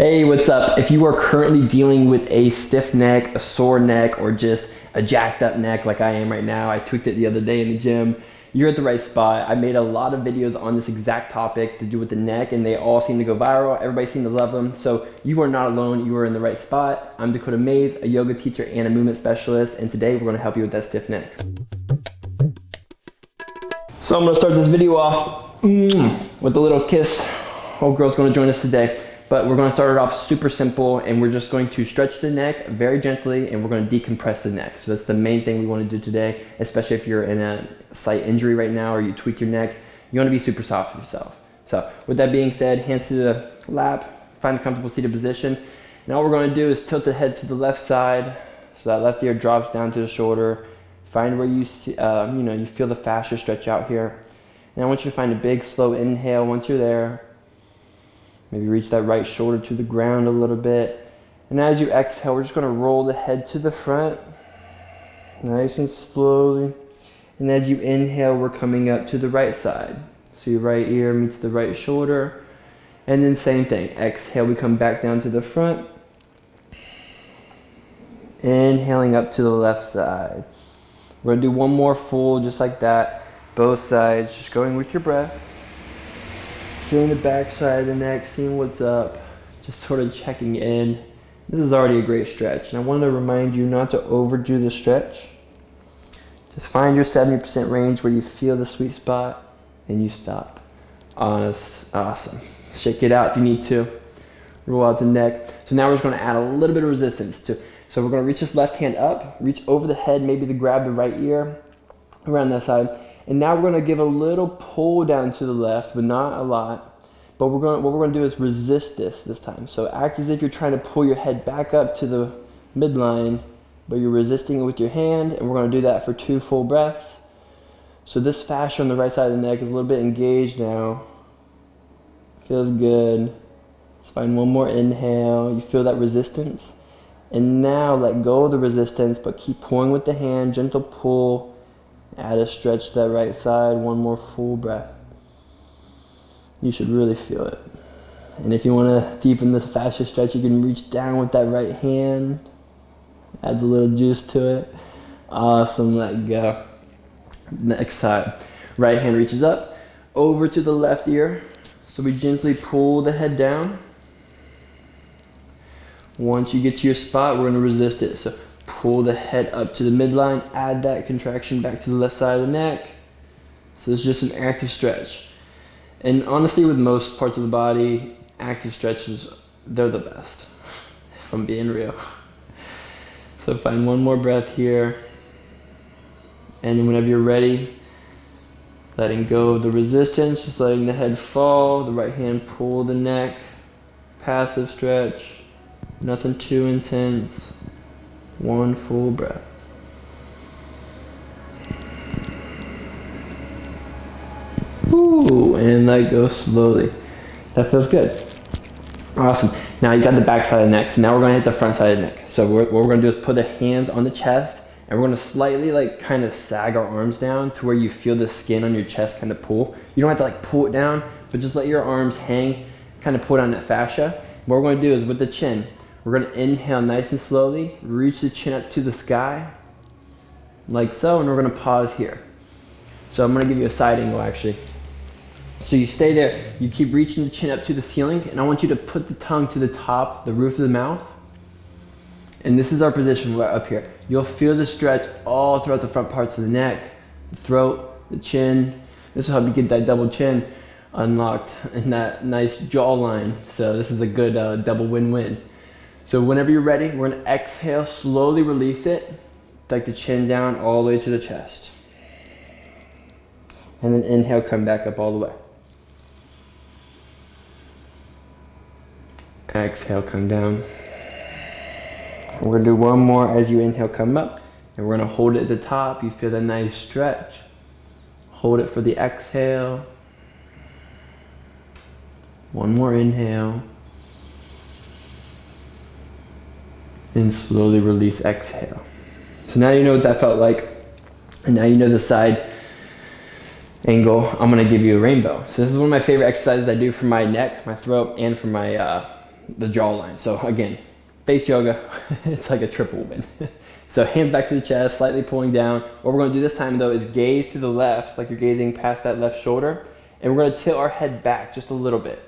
Hey, what's up? If you are currently dealing with a stiff neck, a sore neck, or just a jacked up neck like I am right now, I tweaked it the other day in the gym, you're at the right spot. I made a lot of videos on this exact topic to do with the neck, and they all seem to go viral. Everybody seems to love them. So you are not alone. You are in the right spot. I'm Dakota Mays, a yoga teacher and a movement specialist, and today we're going to help you with that stiff neck. So I'm going to start this video off with a little kiss. Old girl's going to join us today. But we're going to start it off super simple, and we're just going to stretch the neck very gently, and we're going to decompress the neck. So that's the main thing we want to do today, especially if you're in a slight injury right now or you tweak your neck. You want to be super soft with yourself. So with that being said, hands to the lap, find a comfortable seated position. And all we're going to do is tilt the head to the left side, so that left ear drops down to the shoulder. Find where you see, you feel the fascia stretch out here. And I want you to find a big slow inhale once you're there. Maybe reach that right shoulder to the ground a little bit. And as you exhale, we're just going to roll the head to the front, nice and slowly. And as you inhale, we're coming up to the right side. So your right ear meets the right shoulder. And then same thing, exhale, we come back down to the front. Inhaling up to the left side. We're going to do one more full, just like that. Both sides, just going with your breath. Feeling the back side of the neck, seeing what's up, just sort of checking in. This is already a great stretch, and I want to remind you not to overdo the stretch. Just find your 70% range where you feel the sweet spot, and you stop. Awesome. Shake it out if you need to. Roll out the neck. So now we're just going to add a little bit of resistance to. So we're going to reach this left hand up, reach over the head, maybe to grab the right ear around that side. And now we're going to give a little pull down to the left, but not a lot. But what we're going to do is resist this time. So act as if you're trying to pull your head back up to the midline, but you're resisting it with your hand. And we're going to do that for 2 full breaths. So this fascia on the right side of the neck is a little bit engaged now. Feels good. Let's find one more inhale. You feel that resistance. And now let go of the resistance, but keep pulling with the hand, gentle pull. Add a stretch to that right side, one more full breath. You should really feel it. And if you want to deepen the fascia stretch, you can reach down with that right hand. Adds a little juice to it. Awesome, let go. Next side. Right hand reaches up, over to the left ear. So we gently pull the head down. Once you get to your spot, we're going to resist it. So pull the head up to the midline, add that contraction back to the left side of the neck. So it's just an active stretch. And honestly, with most parts of the body, active stretches, they're the best, if I'm being real. So find one more breath here. And then whenever you're ready, letting go of the resistance, just letting the head fall, the right hand pull the neck, passive stretch, nothing too intense. One full breath. Ooh, and let go slowly. That feels good. Awesome. Now you got the back side of the neck, so now we're going to hit the front side of the neck. So what we're going to do is put the hands on the chest, and we're going to slightly kind of sag our arms down to where you feel the skin on your chest kind of pull. You don't have to pull it down, but just let your arms hang, kind of pull down that fascia. What we're going to do is with the chin, we're going to inhale nice and slowly, reach the chin up to the sky, like so, and we're going to pause here. So I'm going to give you a side angle actually. So you stay there, you keep reaching the chin up to the ceiling, and I want you to put the tongue to the top, the roof of the mouth. And this is our position right up here. You'll feel the stretch all throughout the front parts of the neck, the throat, the chin. This will help you get that double chin unlocked and that nice jawline. So this is a good double win-win. So whenever you're ready, we're going to exhale, slowly release it, like the chin down all the way to the chest. And then inhale, come back up all the way. Exhale, come down. We're going to do one more as you inhale, come up. And we're going to hold it at the top. You feel that nice stretch. Hold it for the exhale. One more inhale. And slowly release, exhale. So now you know what that felt like. And now you know the side angle. I'm gonna give you a rainbow. So this is one of my favorite exercises I do for my neck, my throat, and for my the jawline. So again, face yoga, it's like a triple win. So hands back to the chest, slightly pulling down. What we're gonna do this time though is gaze to the left, like you're gazing past that left shoulder, and we're gonna tilt our head back just a little bit.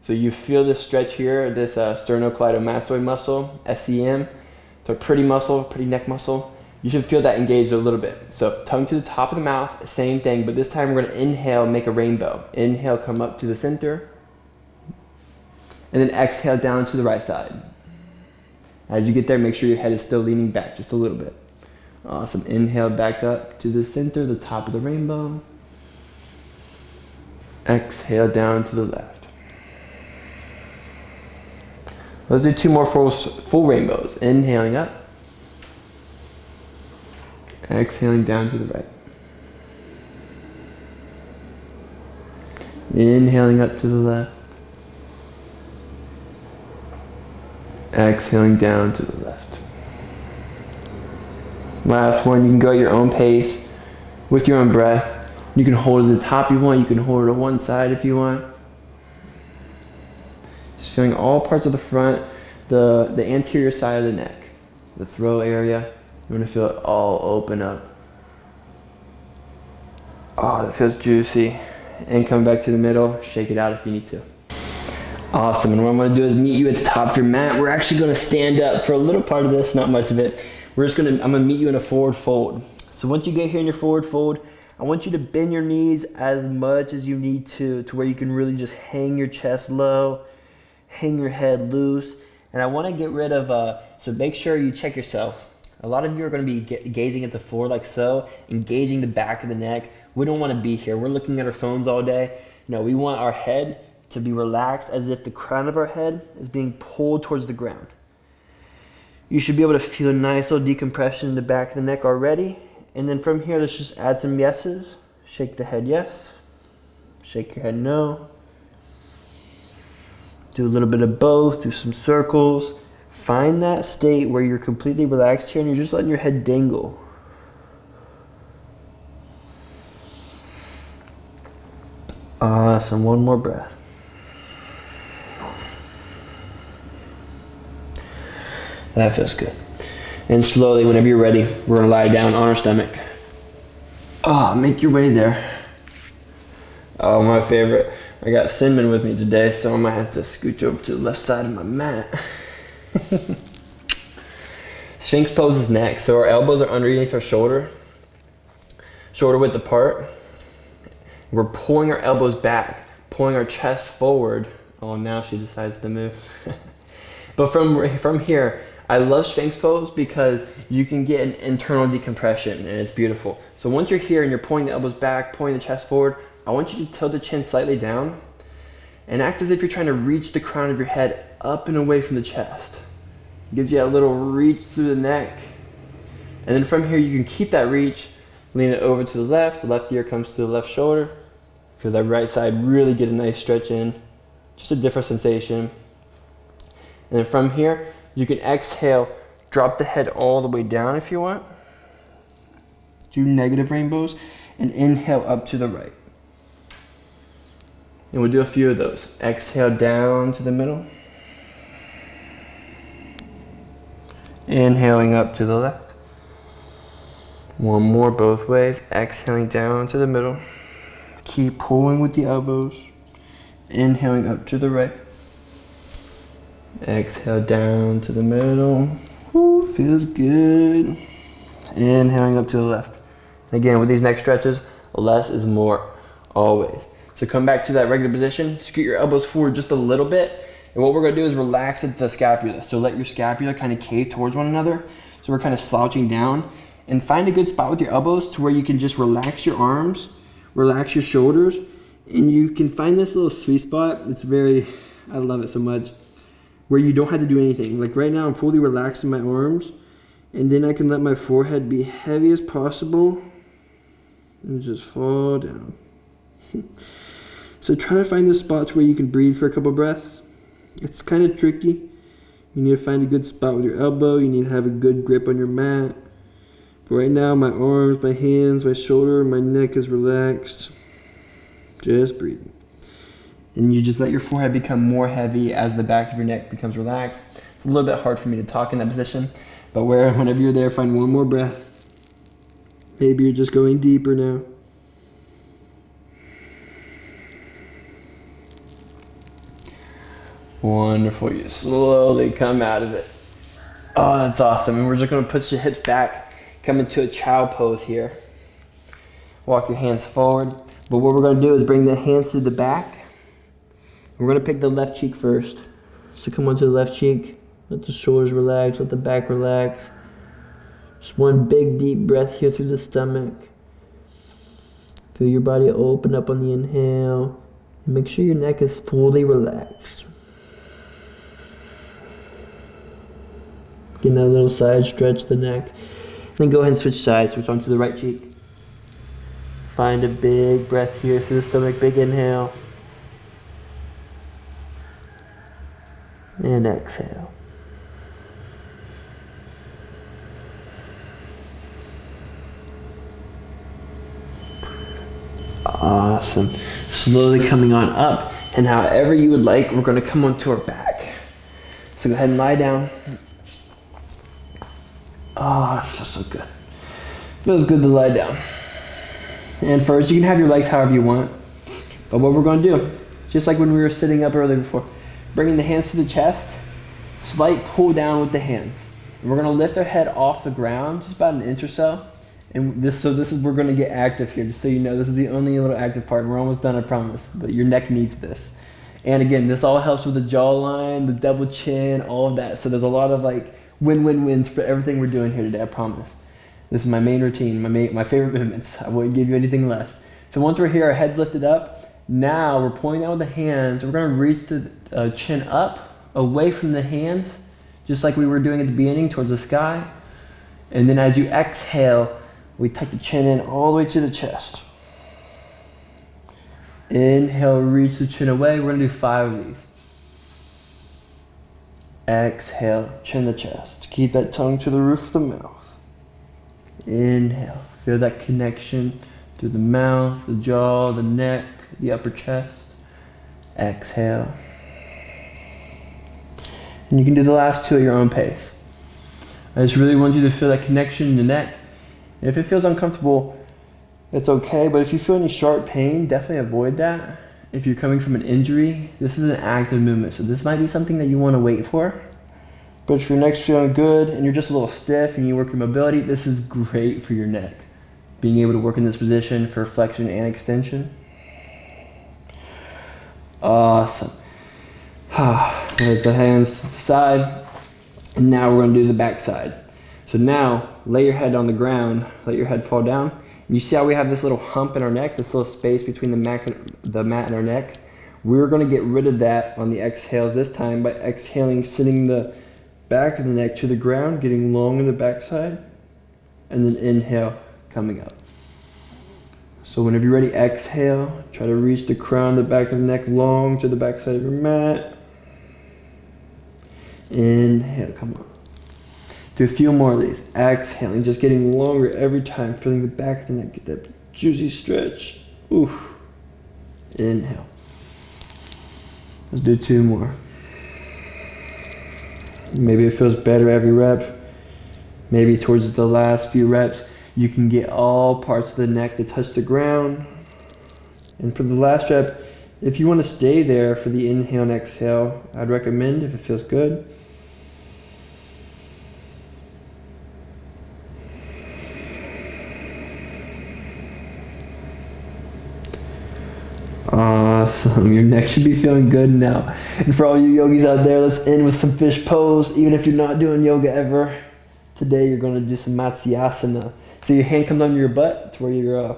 So you feel this stretch here, this sternocleidomastoid muscle, SCM. It's a pretty muscle, pretty neck muscle. You should feel that engaged a little bit. So tongue to the top of the mouth, same thing, but this time we're gonna inhale, make a rainbow. Inhale, come up to the center, and then exhale down to the right side. As you get there, make sure your head is still leaning back just a little bit. Awesome. Inhale back up to the center, the top of the rainbow. Exhale down to the left. Let's do 2 more full rainbows. Inhaling up. Exhaling down to the right. Inhaling up to the left. Exhaling down to the left. Last one, you can go at your own pace with your own breath. You can hold it at the top if you want, you can hold it on one side if you want. Just feeling all parts of the front, the anterior side of the neck, the throat area. You want to feel it all open up. Oh, that feels juicy. And come back to the middle, shake it out if you need to. Awesome, and what I'm gonna do is meet you at the top of your mat. We're actually gonna stand up for a little part of this, not much of it. I'm gonna meet you in a forward fold. So once you get here in your forward fold, I want you to bend your knees as much as you need to where you can really just hang your chest low, hang your head loose. And I wanna get rid of, so make sure you check yourself. A lot of you are gonna be gazing at the floor like so, engaging the back of the neck. We don't wanna be here. We're looking at our phones all day. No, we want our head to be relaxed as if the crown of our head is being pulled towards the ground. You should be able to feel a nice little decompression in the back of the neck already. And then from here, let's just add some yeses. Shake the head yes. Shake your head no. Do a little bit of both, do some circles. Find that state where you're completely relaxed here and you're just letting your head dangle. Awesome, one more breath. That feels good. And slowly, whenever you're ready, we're gonna lie down on our stomach. Oh, make your way there. Oh, my favorite. I got Cinnamon with me today, so I might have to scooch over to the left side of my mat. Sphinx pose is next. So our elbows are underneath our shoulder width apart. We're pulling our elbows back, pulling our chest forward. Oh, now she decides to move. But from here, I love Sphinx pose because you can get an internal decompression and it's beautiful. So once you're here and you're pulling the elbows back, pulling the chest forward, I want you to tilt the chin slightly down and act as if you're trying to reach the crown of your head up and away from the chest. It gives you a little reach through the neck. And then from here, you can keep that reach, lean it over to the left ear comes to the left shoulder. Feel that right side really get a nice stretch in, just a different sensation. And then from here, you can exhale, drop the head all the way down if you want. Do negative rainbows and inhale up to the right. And we'll do a few of those. Exhale down to the middle. Inhaling up to the left. One more both ways. Exhaling down to the middle. Keep pulling with the elbows. Inhaling up to the right. Exhale down to the middle. Ooh, feels good. Inhaling up to the left. Again, with these neck stretches, less is more, always. So come back to that regular position. Scoot your elbows forward just a little bit. And what we're gonna do is relax at the scapula. So let your scapula kind of cave towards one another. So we're kind of slouching down. And find a good spot with your elbows to where you can just relax your arms, relax your shoulders, and you can find this little sweet spot. I love it so much, where you don't have to do anything. Like right now, I'm fully relaxing my arms, and then I can let my forehead be heavy as possible and just fall down. So try to find the spots where you can breathe for a couple breaths. It's kind of tricky. You need to find a good spot with your elbow. You need to have a good grip on your mat. But right now, my arms, my hands, my shoulder, my neck is relaxed. Just breathing. And you just let your forehead become more heavy as the back of your neck becomes relaxed. It's a little bit hard for me to talk in that position, but whenever you're there, find one more breath. Maybe you're just going deeper now. Wonderful. You slowly come out of it. Oh, that's awesome. And we're just going to push your hips back, come into a child pose here. Walk your hands forward. But what we're going to do is bring the hands to the back. We're going to pick the left cheek first. So come onto the left cheek. Let the shoulders relax. Let the back relax. Just one big deep breath here through the stomach. Feel your body open up on the inhale. And make sure your neck is fully relaxed. Getting that little side stretch of the neck. Then go ahead and switch sides. Switch onto the right cheek. Find a big breath here through the stomach. Big inhale. And exhale. Awesome. Slowly coming on up. And however you would like, we're going to come onto our back. So go ahead and lie down. Oh, it feels so good. Feels good to lie down. And first, you can have your legs however you want. But what we're going to do, just like when we were sitting up earlier before, bringing the hands to the chest, slight pull down with the hands. And we're going to lift our head off the ground, just about an inch or so. And we're going to get active here, just so you know, this is the only little active part. We're almost done, I promise. But your neck needs this. And again, this all helps with the jawline, the double chin, all of that. So there's a lot of like win-win-wins for everything we're doing here today, I promise. This is my main routine, my favorite movements. I wouldn't give you anything less. So once we're here, our head's lifted up. Now we're pulling down with the hands. We're going to reach the chin up, away from the hands, just like we were doing at the beginning, towards the sky. And then as you exhale, we tuck the chin in all the way to the chest. Inhale, reach the chin away. We're going to do 5 of these. Exhale, chin to chest. Keep that tongue to the roof of the mouth. Inhale, feel that connection through the mouth, the jaw, the neck, the upper chest. Exhale. And you can do the last 2 at your own pace. I just really want you to feel that connection in the neck. And if it feels uncomfortable, it's okay, but if you feel any sharp pain, definitely avoid that. If you're coming from an injury, this is an active movement, so this might be something that you want to wait for. But if your neck's feeling good and you're just a little stiff and you work your mobility, this is great for your neck. Being able to work in this position for flexion and extension. Awesome. Let the hands to the side. And now we're going to do the back side. So now, lay your head on the ground, let your head fall down. And you see how we have this little hump in our neck, this little space between the mat and our neck? We're going to get rid of that on the exhales this time by exhaling, sitting the back of the neck to the ground, getting long in the backside, and then inhale, coming up. So whenever you're ready, exhale, try to reach the crown, the back of the neck long to the backside of your mat. Inhale, come up. Do a few more of these. Exhaling, just getting longer every time, feeling the back of the neck, get that juicy stretch. Oof. Inhale. Let's do 2 more. Maybe it feels better every rep. Maybe towards the last few reps, you can get all parts of the neck to touch the ground. And for the last rep, if you want to stay there for the inhale and exhale, I'd recommend if it feels good. Awesome, your neck should be feeling good now. And for all you yogis out there, let's end with some fish pose. Even if you're not doing yoga ever, today you're going to do some Matsyasana. So your hand comes under your butt to where your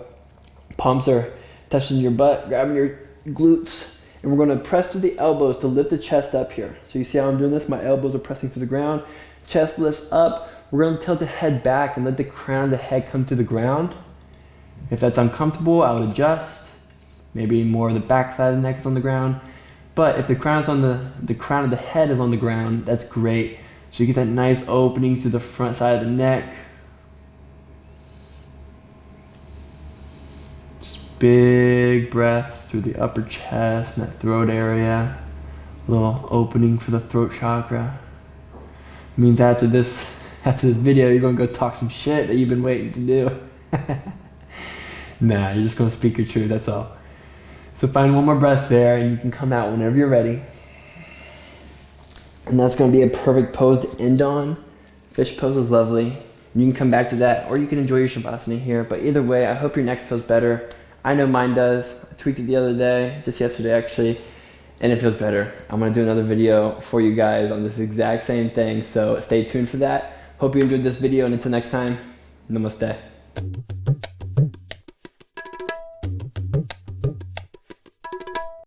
palms are touching your butt, grabbing your glutes. And we're going to press to the elbows to lift the chest up here. So you see how I'm doing this? My elbows are pressing to the ground. Chest lifts up. We're going to tilt the head back and let the crown of the head come to the ground. If that's uncomfortable, I would adjust. Maybe more of the back side of the neck is on the ground. But if the crown of the head is on the ground, that's great. So you get that nice opening to the front side of the neck. Just big breaths through the upper chest and that throat area. Little opening for the throat chakra. Means after this video, you're gonna go talk some shit that you've been waiting to do. Nah, you're just gonna speak your truth, that's all. So find one more breath there and you can come out whenever you're ready. And that's gonna be a perfect pose to end on. Fish pose is lovely. You can come back to that or you can enjoy your Shavasana here. But either way, I hope your neck feels better. I know mine does. I tweaked it the other day, just yesterday actually, and it feels better. I'm gonna do another video for you guys on this exact same thing, so stay tuned for that. Hope you enjoyed this video, and until next time, namaste.